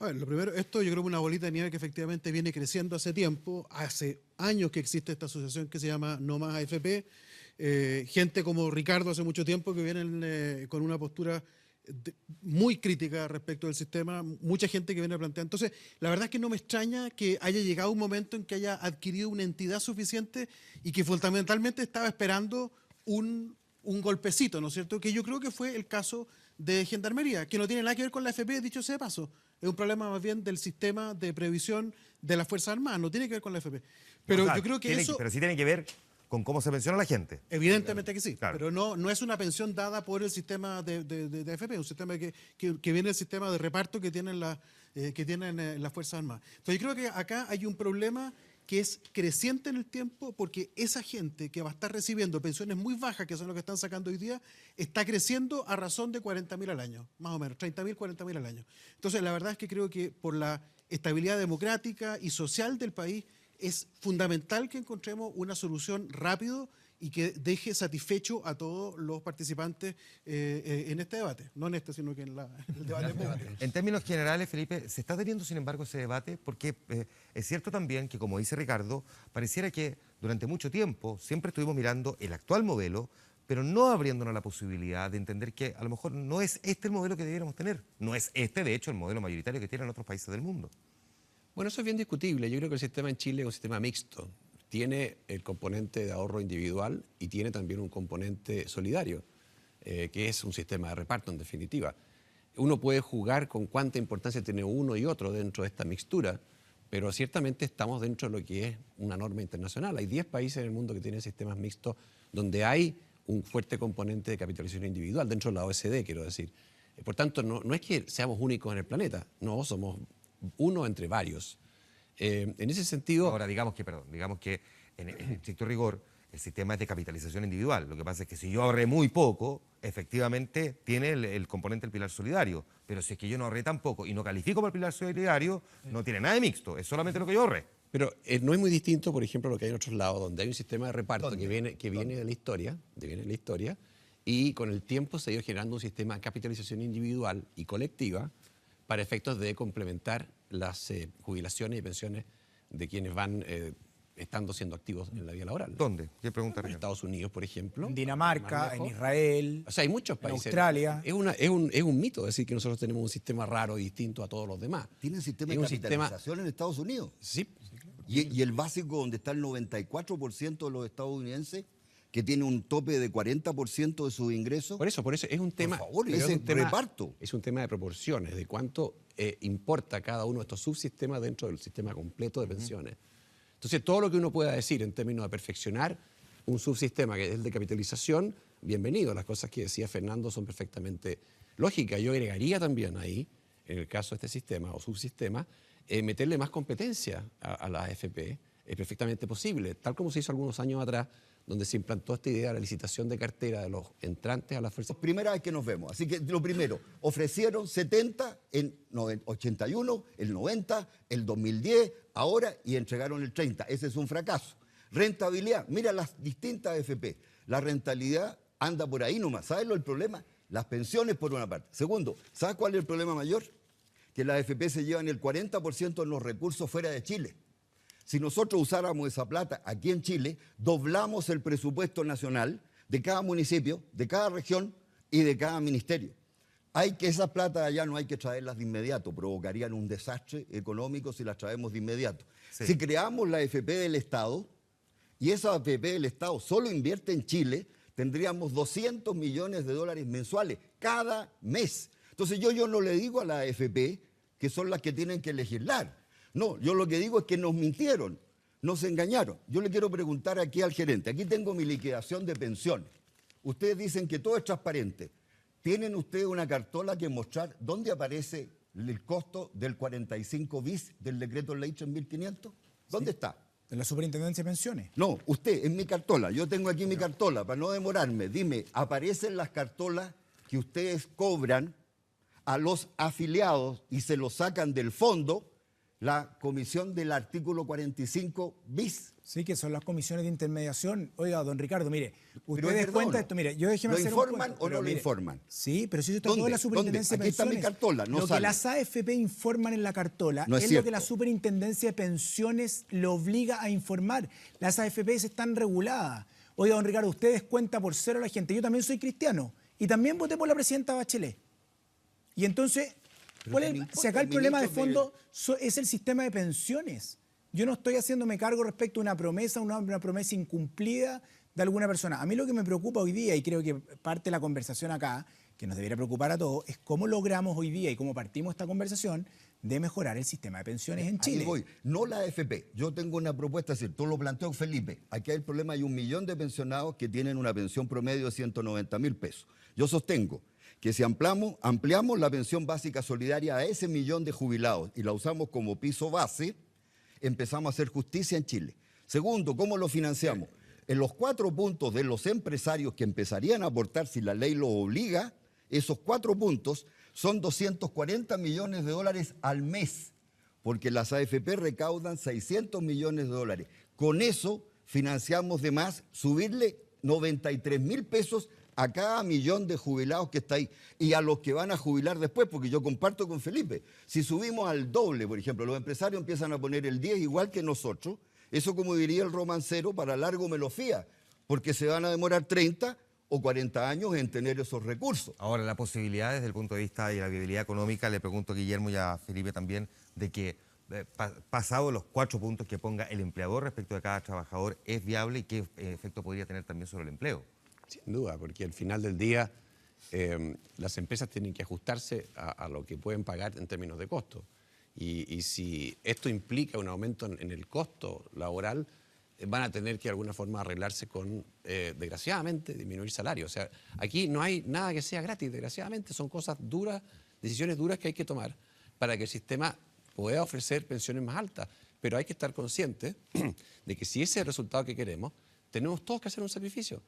A ver, lo primero, esto yo creo que es una bolita de nieve que efectivamente viene creciendo hace tiempo. Hace años que existe esta asociación que se llama No Más AFP. Gente como Ricardo hace mucho tiempo que vienen con una postura muy crítica respecto del sistema, mucha gente que viene a plantear. Entonces, la verdad es que no me extraña que haya llegado un momento en que haya adquirido una entidad suficiente y que fundamentalmente estaba esperando un golpecito, ¿no es cierto? Que yo creo que fue el caso de Gendarmería, que no tiene nada que ver con la AFP, dicho sea de paso. Es un problema más bien del sistema de previsión de las Fuerzas Armadas, no tiene que ver con la AFP. Pero yo creo que eso... Pero sí tiene que ver con cómo se pensiona la gente. Evidentemente que sí, claro. Pero no es una pensión dada por el sistema de AFP, un sistema que viene del sistema de reparto que tienen las Fuerzas Armadas. Entonces yo creo que acá hay un problema que es creciente en el tiempo, porque esa gente que va a estar recibiendo pensiones muy bajas, que son lo que están sacando hoy día, está creciendo a razón de 40.000 al año, más o menos, 30.000, 40.000 al año. Entonces la verdad es que creo que por la estabilidad democrática y social del país, es fundamental que encontremos una solución rápido y que deje satisfecho a todos los participantes en este debate. No en este, sino que en el debate público. En términos generales, Felipe, ¿se está teniendo, sin embargo, ese debate? Porque es cierto también que, como dice Ricardo, pareciera que durante mucho tiempo siempre estuvimos mirando el actual modelo, pero no abriéndonos la posibilidad de entender que a lo mejor no es este el modelo que debiéramos tener. No es este, de hecho, el modelo mayoritario que tienen otros países del mundo. Bueno, eso es bien discutible. Yo creo que el sistema en Chile es un sistema mixto. Tiene el componente de ahorro individual y tiene también un componente solidario, que es un sistema de reparto en definitiva. Uno puede jugar con cuánta importancia tiene uno y otro dentro de esta mixtura, pero ciertamente estamos dentro de lo que es una norma internacional. Hay 10 países en el mundo que tienen sistemas mixtos donde hay un fuerte componente de capitalización individual, dentro de la OECD, quiero decir. Por tanto, no es que seamos únicos en el planeta, no, somos uno entre varios. En ese sentido... Ahora, digamos que en estricto rigor el sistema es de capitalización individual. Lo que pasa es que si yo ahorré muy poco, efectivamente tiene el componente del pilar solidario. Pero si es que yo no ahorré tan poco y no califico para el pilar solidario, no tiene nada de mixto, es solamente lo que yo ahorré. Pero no es muy distinto, por ejemplo, lo que hay en otros lados, donde hay un sistema de reparto que viene de la historia, y con el tiempo se ha ido generando un sistema de capitalización individual y colectiva para efectos de complementar las jubilaciones y pensiones de quienes van siendo activos en la vida laboral. ¿Dónde? ¿Qué pregunta? En Estados Unidos, por ejemplo. En Dinamarca, en Israel. O sea, hay muchos países. En Australia. Es un mito decir que nosotros tenemos un sistema raro y distinto a todos los demás. ¿Tienen sistema de capitalización en Estados Unidos? Sí. Y el básico, donde está el 94% de los estadounidenses, que tiene un tope de 40% de sus ingresos. Por eso es un tema. Por favor, ese reparto. Es un tema de proporciones, de cuánto importa cada uno de estos subsistemas dentro del sistema completo de pensiones. Entonces, todo lo que uno pueda decir en términos de perfeccionar un subsistema que es el de capitalización, bienvenido. Las cosas que decía Fernando son perfectamente lógicas. Yo agregaría también ahí, en el caso de este sistema o subsistema, meterle más competencia a la AFP. Es perfectamente posible, tal como se hizo algunos años atrás, donde se implantó esta idea de la licitación de cartera de los entrantes a las fuerzas. Primera vez que nos vemos. Así que lo primero, ofrecieron 70 en 81, el 90, el 2010, ahora, y entregaron el 30. Ese es un fracaso. Rentabilidad, mira las distintas AFP. La rentabilidad anda por ahí nomás. ¿Sabes el problema? Las pensiones por una parte. Segundo, ¿sabes cuál es el problema mayor? Que las AFP se llevan el 40% de los recursos fuera de Chile. Si nosotros usáramos esa plata aquí en Chile, doblamos el presupuesto nacional de cada municipio, de cada región y de cada ministerio. Esas plata allá no hay que traerlas de inmediato, provocarían un desastre económico si las traemos de inmediato. Sí. Si creamos la AFP del Estado y esa AFP del Estado solo invierte en Chile, tendríamos 200 millones de dólares mensuales cada mes. Entonces yo no le digo a la AFP que son las que tienen que legislar. No, yo lo que digo es que nos mintieron, nos engañaron. Yo le quiero preguntar aquí al gerente, aquí tengo mi liquidación de pensiones. Ustedes dicen que todo es transparente. ¿Tienen ustedes una cartola que mostrar dónde aparece el costo del 45 bis del decreto ley 3.500? ¿Dónde está? En la Superintendencia de Pensiones. No, usted, en mi cartola. Yo tengo aquí mi cartola, para no demorarme. Dime, ¿aparecen las cartolas que ustedes cobran a los afiliados y se los sacan del fondo? La comisión del artículo 45 bis. Sí, que son las comisiones de intermediación. Oiga, don Ricardo, mire, usted des cuenta de esto, mire, yo déjeme hacer un cuento. ¿Lo informan o no lo informan? Sí, pero si eso está todo en la Superintendencia de Pensiones. Aquí está mi cartola, no Lo sale. que las AFP informan en la cartola es lo que la Superintendencia de Pensiones lo obliga a informar. Las AFP están reguladas. Oiga, don Ricardo, usted descuenta por cero a la gente. Yo también soy cristiano y también voté por la presidenta Bachelet. Y entonces, si acá el problema de fondo es el sistema de pensiones. Yo no estoy haciéndome cargo respecto a una promesa incumplida de alguna persona. A mí lo que me preocupa hoy día, y creo que parte de la conversación acá, que nos debería preocupar a todos, es cómo logramos hoy día y cómo partimos esta conversación de mejorar el sistema de pensiones en Chile. Ahí voy. No la AFP. Yo tengo una propuesta, es decir, tú lo planteó Felipe. Aquí hay el problema, hay 1 millón de pensionados que tienen una pensión promedio de 190.000 pesos. Yo sostengo que si ampliamos la pensión básica solidaria a ese 1 millón de jubilados y la usamos como piso base, empezamos a hacer justicia en Chile. Segundo, ¿cómo lo financiamos? En los 4 puntos de los empresarios que empezarían a aportar si la ley lo obliga, esos 4 puntos son 240 millones de dólares al mes, porque las AFP recaudan 600 millones de dólares. Con eso financiamos de más subirle 93.000 pesos a cada 1 millón de jubilados que está ahí y a los que van a jubilar después, porque yo comparto con Felipe, si subimos al doble, por ejemplo, los empresarios empiezan a poner el 10 igual que nosotros, eso, como diría el romancero, para largo me lo fía, porque se van a demorar 30 o 40 años en tener esos recursos. Ahora, la posibilidad desde el punto de vista de la viabilidad económica, le pregunto a Guillermo y a Felipe también, de que pasado los 4 puntos que ponga el empleador respecto de cada trabajador, ¿es viable y qué efecto podría tener también sobre el empleo? Sin duda, porque al final del día las empresas tienen que ajustarse a lo que pueden pagar en términos de costo. Y si esto implica un aumento en el costo laboral, van a tener que de alguna forma arreglarse con, desgraciadamente, disminuir salarios. O sea, aquí no hay nada que sea gratis, desgraciadamente. Son cosas duras, decisiones duras que hay que tomar para que el sistema pueda ofrecer pensiones más altas. Pero hay que estar conscientes de que si ese es el resultado que queremos, tenemos todos que hacer un sacrificio,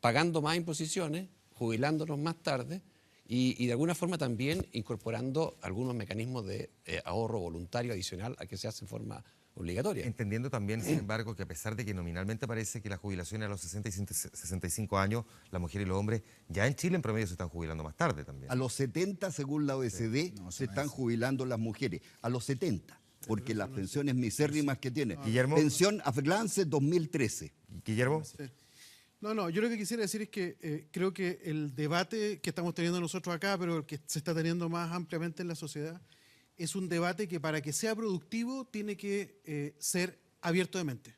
pagando más imposiciones, jubilándonos más tarde y de alguna forma también incorporando algunos mecanismos de ahorro voluntario adicional a que se hace en forma obligatoria. Entendiendo también, sin embargo, que a pesar de que nominalmente parece que la jubilación es a los 60 y 65 años, las mujeres y los hombres ya en Chile en promedio se están jubilando más tarde también. A los 70, según la OECD, se están jubilando las mujeres. A los 70, porque las pensiones misérrimas que tienen. Guillermo. Pensión Aflance 2013. Guillermo. Sí. No, yo lo que quisiera decir es que creo que el debate que estamos teniendo nosotros acá, pero el que se está teniendo más ampliamente en la sociedad, es un debate que para que sea productivo tiene que ser abierto de mente.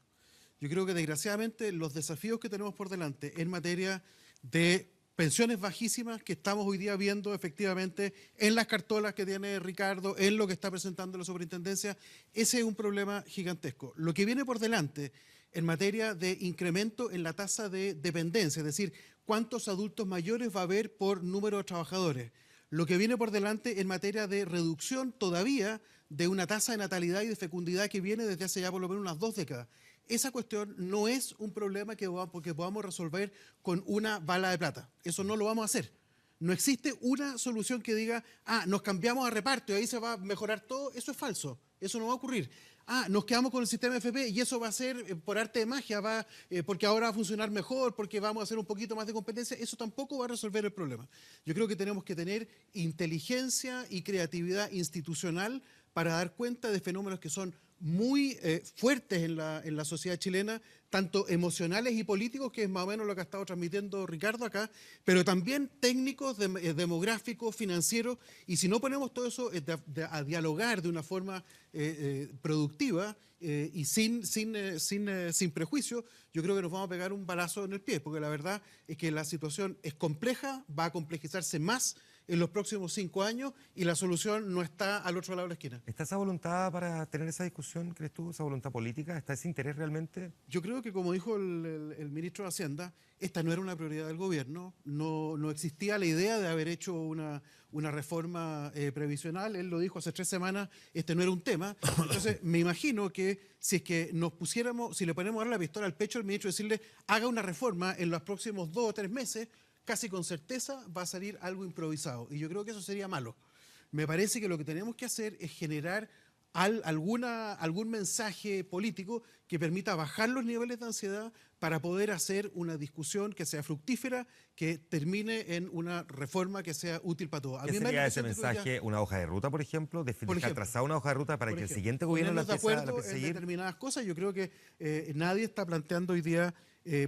Yo creo que desgraciadamente los desafíos que tenemos por delante en materia de pensiones bajísimas que estamos hoy día viendo efectivamente en las cartolas que tiene Ricardo, en lo que está presentando la superintendencia, ese es un problema gigantesco. Lo que viene por delante en materia de incremento en la tasa de dependencia, es decir, cuántos adultos mayores va a haber por número de trabajadores. Lo que viene por delante en materia de reducción todavía de una tasa de natalidad y de fecundidad que viene desde hace ya por lo menos unas 2 décadas. Esa cuestión no es un problema que podamos resolver con una bala de plata. Eso no lo vamos a hacer. No existe una solución que diga, nos cambiamos a reparto y ahí se va a mejorar todo. Eso es falso. Eso no va a ocurrir. Nos quedamos con el sistema FP y eso va a ser por arte de magia, porque ahora va a funcionar mejor, porque vamos a hacer un poquito más de competencia. Eso tampoco va a resolver el problema. Yo creo que tenemos que tener inteligencia y creatividad institucional para dar cuenta de fenómenos que son muy fuertes en la sociedad chilena, tanto emocionales y políticos, que es más o menos lo que ha estado transmitiendo Ricardo acá, pero también técnicos, demográficos, financieros, y si no ponemos todo eso a dialogar de una forma productiva y sin prejuicio, yo creo que nos vamos a pegar un balazo en el pie, porque la verdad es que la situación es compleja, va a complejizarse más en los próximos 5 años y la solución no está al otro lado de la esquina. ¿Está esa voluntad para tener esa discusión, crees tú, esa voluntad política? ¿Está ese interés realmente? Yo creo que, como dijo el ministro de Hacienda, esta no era una prioridad del gobierno, no existía la idea de haber hecho una reforma previsional. Él lo dijo hace 3 semanas, este no era un tema. Entonces, me imagino que si es que si le ponemos ahora la pistola al pecho al ministro y decirle, haga una reforma en los próximos 2 o 3 meses, casi con certeza va a salir algo improvisado. Y yo creo que eso sería malo. Me parece que lo que tenemos que hacer es generar algún mensaje político que permita bajar los niveles de ansiedad para poder hacer una discusión que sea fructífera, que termine en una reforma que sea útil para todos. ¿Qué sería ese mensaje? ¿Una hoja de ruta, por ejemplo? ¿Dejar trazada una hoja de ruta para que el siguiente gobierno la empiece a seguir? En determinadas cosas. Yo creo que nadie está planteando hoy día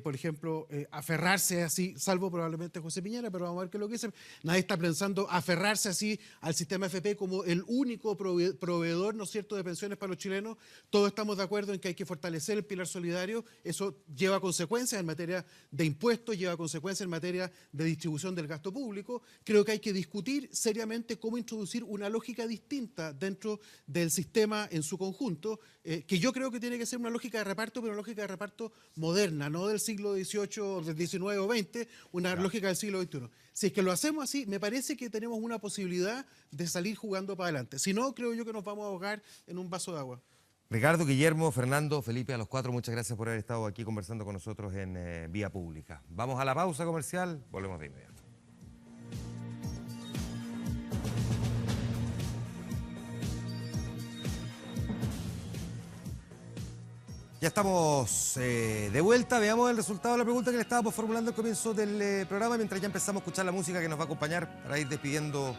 por ejemplo, aferrarse así, salvo probablemente José Piñera, pero vamos a ver qué es lo que dice. Nadie está pensando aferrarse así al sistema AFP como el único proveedor, ¿no es cierto?, de pensiones para los chilenos. Todos estamos de acuerdo en que hay que fortalecer el pilar solidario. Eso lleva consecuencias en materia de impuestos, lleva consecuencias en materia de distribución del gasto público. Creo que hay que discutir seriamente cómo introducir una lógica distinta dentro del sistema en su conjunto, que yo creo que tiene que ser una lógica de reparto, pero una lógica de reparto moderna, no del siglo XVIII, del XIX o XX, una lógica del siglo XXI. Si es que lo hacemos así, me parece que tenemos una posibilidad de salir jugando para adelante. Si no, creo yo que nos vamos a ahogar en un vaso de agua. Ricardo, Guillermo, Fernando, Felipe, a los cuatro, muchas gracias por haber estado aquí conversando con nosotros en Vía Pública. Vamos a la pausa comercial, volvemos de inmediato. Ya estamos de vuelta, veamos el resultado de la pregunta que le estábamos formulando al comienzo del programa, mientras ya empezamos a escuchar la música que nos va a acompañar para ir despidiendo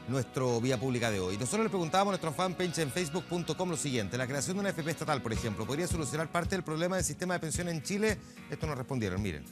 nuestro Vía Pública de hoy. Nosotros le preguntábamos a nuestro fanpage en facebook.com lo siguiente: la creación de una AFP estatal, por ejemplo, ¿podría solucionar parte del problema del sistema de pensiones en Chile? Esto nos respondieron, miren,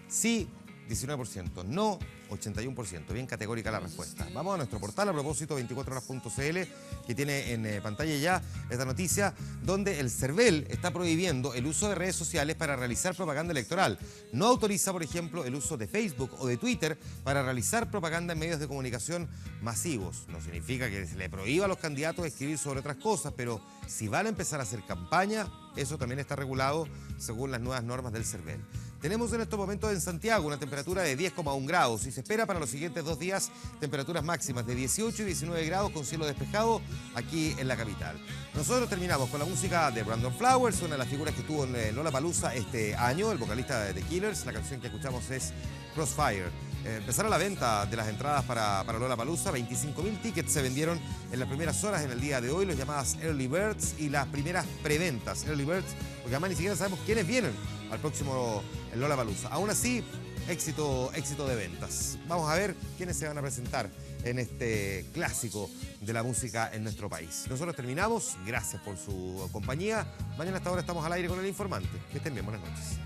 sí, 19%, no, 81%, bien categórica la respuesta. Vamos a nuestro portal, a propósito, 24horas.cl, que tiene en pantalla ya esta noticia, donde el CERVEL está prohibiendo el uso de redes sociales para realizar propaganda electoral. No autoriza, por ejemplo, el uso de Facebook o de Twitter para realizar propaganda en medios de comunicación masivos. No significa que se le prohíba a los candidatos escribir sobre otras cosas, pero si van a empezar a hacer campaña, eso también está regulado según las nuevas normas del CERVEL. Tenemos en estos momentos en Santiago una temperatura de 10,1 grados y se espera para los siguientes 2 días temperaturas máximas de 18 y 19 grados con cielo despejado aquí en la capital. Nosotros terminamos con la música de Brandon Flowers, una de las figuras que tuvo en Lollapalooza este año, el vocalista de The Killers. La canción que escuchamos es Crossfire. Empezaron la venta de las entradas para Lollapalooza, 25.000 tickets se vendieron en las primeras horas en el día de hoy, los llamadas Early Birds y las primeras preventas. Early Birds, porque además ni siquiera sabemos quiénes vienen al próximo Lollapalooza. Aún así, éxito de ventas. Vamos a ver quiénes se van a presentar en este clásico de la música en nuestro país. Nosotros terminamos, gracias por su compañía. Mañana a esta hora estamos al aire con El Informante. Que estén bien, buenas noches.